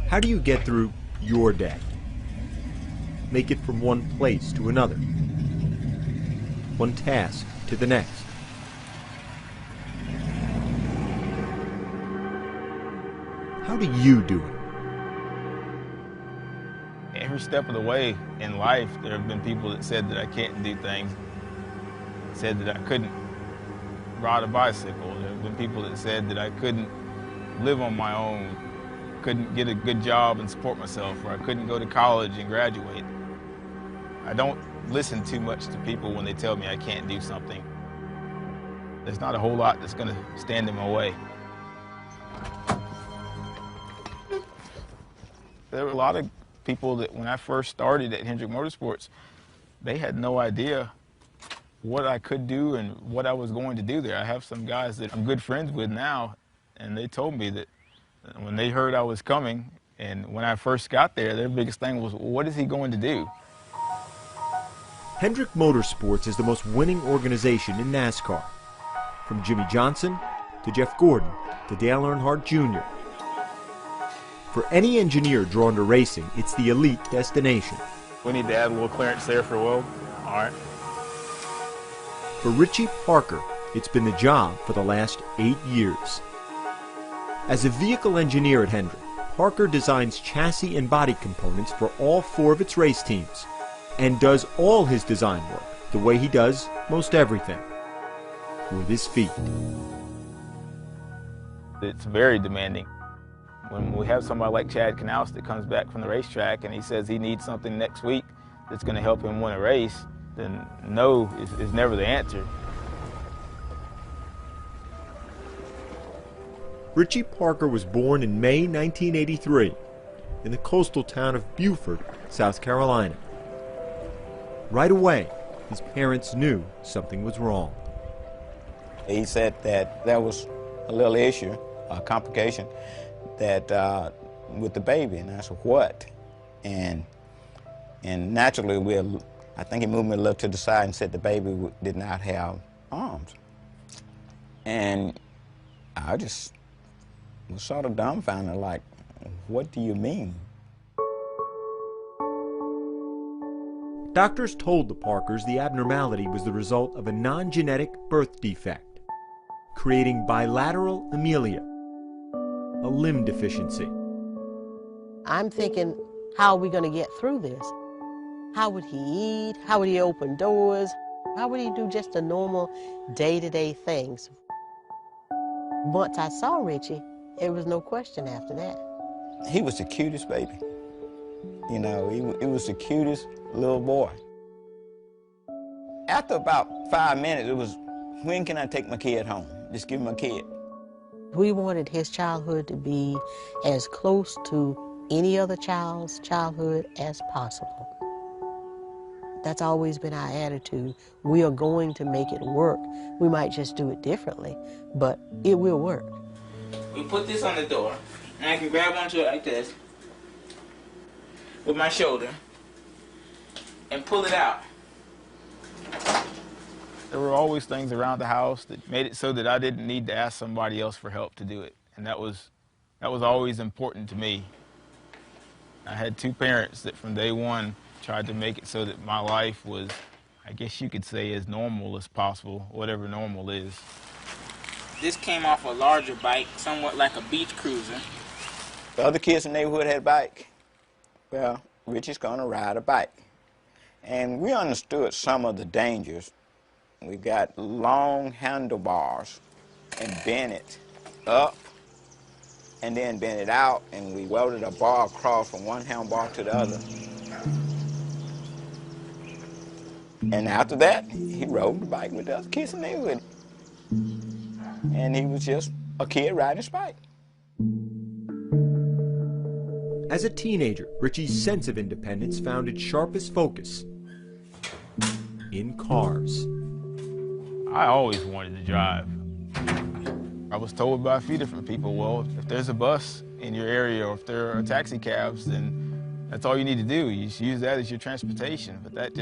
How do you get through your day? Make it from one place to another, one task to the next. How do you do it? Every step of the way in life, there have been people that said that I can't do things, said that I couldn't ride a bicycle. There have been people that said that I couldn't live on my own, couldn't get a good job and support myself, or I couldn't go to college and graduate. I don't listen too much to people when they tell me I can't do something. There's not a whole lot that's going to stand in my way. There were a lot of people that when I first started at Hendrick Motorsports, they had no idea what I could do and what I was going to do there. I have some guys that I'm good friends with now, and they told me that when they heard I was coming, and when I first got there, their biggest thing was, what is he going to do? Hendrick Motorsports is the most winning organization in NASCAR. From Jimmy Johnson to Jeff Gordon to Dale Earnhardt Jr. For any engineer drawn to racing, it's the elite destination. We need to add a little clearance there for Will. All right. For Richie Parker, it's been the job for the last 8 years. As a vehicle engineer at Hendrick, Parker designs chassis and body components for all 4 of its race teams and does all his design work the way he does most everything, with his feet. It's very demanding. When we have somebody like Chad Knaus that comes back from the racetrack and he says he needs something next week that's going to help him win a race, then no is never the answer. Richie Parker was born in May 1983 in the coastal town of Beaufort, South Carolina. Right away, his parents knew something was wrong. He said that there was a little issue, a complication, that with the baby, and I said, what? And naturally, I think he moved me a little to the side and said the baby did not have arms. And I just was sort of dumbfounded, like, what do you mean? Doctors told the Parkers the abnormality was the result of a non-genetic birth defect, creating bilateral amelia, a limb deficiency. I'm thinking, how are we going to get through this? How would he eat? How would he open doors? How would he do just the normal day-to-day things? Once I saw Richie, there was no question after that. He was the cutest baby. You know, he was the cutest little boy. After about 5 minutes, it was, when can I take my kid home? Just give him a kid. We wanted his childhood to be as close to any other child's childhood as possible. That's always been our attitude. We are going to make it work. We might just do it differently, but it will work. We put this on the door, and I can grab onto it like this with my shoulder and pull it out. There were always things around the house that made it so that I didn't need to ask somebody else for help to do it, and that was always important to me. I had 2 parents that from day one tried to make it so that my life was, I guess you could say, as normal as possible, whatever normal is. This came off a larger bike, somewhat like a beach cruiser. The other kids in the neighborhood had a bike. Well, Richie's gonna ride a bike. And we understood some of the dangers. We got long handlebars and bent it up and then bent it out, and we welded a bar across from one handlebar to the other. And after that, he rode the bike with the other kids in the neighborhood. And he was just a kid riding his bike. As a teenager, Richie's sense of independence found its sharpest focus in cars. I always wanted to drive. I was told by a few different people, well, if there's a bus in your area or if there are taxi cabs, then that's all you need to do. You just use that as your transportation. But that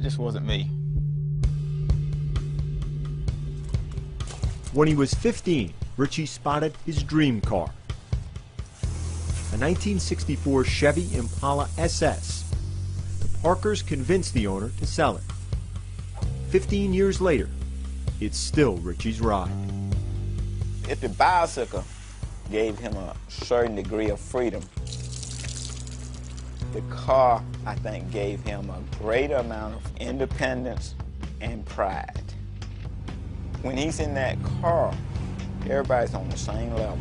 just wasn't me. When he was 15, Richie spotted his dream car, a 1964 Chevy Impala SS. The Parkers convinced the owner to sell it. 15 years later, it's still Richie's ride. If the bicycle gave him a certain degree of freedom, the car, I think, gave him a greater amount of independence and pride. When he's in that car, everybody's on the same level.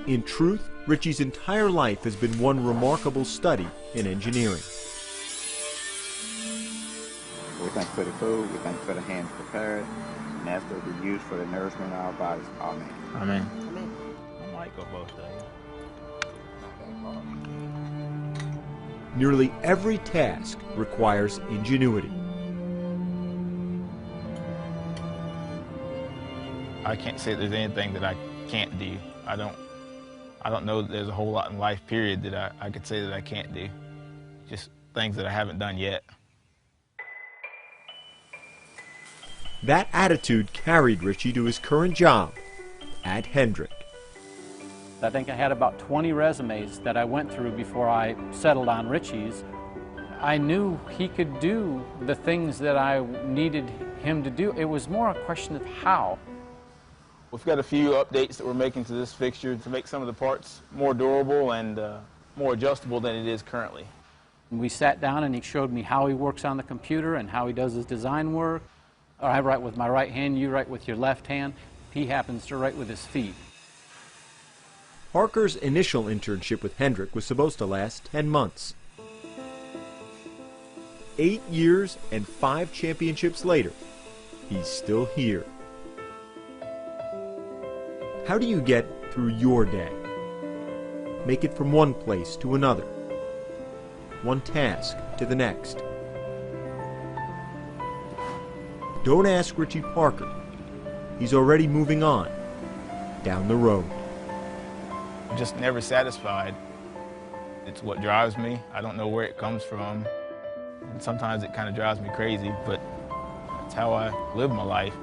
In truth, Richie's entire life has been one remarkable study in engineering. We thank you for the food, we thank you for the hands prepared, and that's what we use for the nourishment of our bodies. Amen. Amen. Amen. I might go both days. Nearly every task requires ingenuity. I can't say there's anything that I can't do. I don't know that there's a whole lot in life, period, that I could say that I can't do. Just things that I haven't done yet. That attitude carried Richie to his current job at Hendrick. I think I had about 20 resumes that I went through before I settled on Richie's. I knew he could do the things that I needed him to do. It was more a question of how. We've got a few updates that we're making to this fixture to make some of the parts more durable and more adjustable than it is currently. We sat down and he showed me how he works on the computer and how he does his design work. I write with my right hand, you write with your left hand. He happens to write with his feet. Parker's initial internship with Hendrick was supposed to last 10 months. 8 years and 5 championships later, he's still here. How do you get through your day? Make it from one place to another, one task to the next. Don't ask Richie Parker. He's already moving on, down the road. I'm just never satisfied. It's what drives me. I don't know where it comes from. And sometimes it kind of drives me crazy, but that's how I live my life.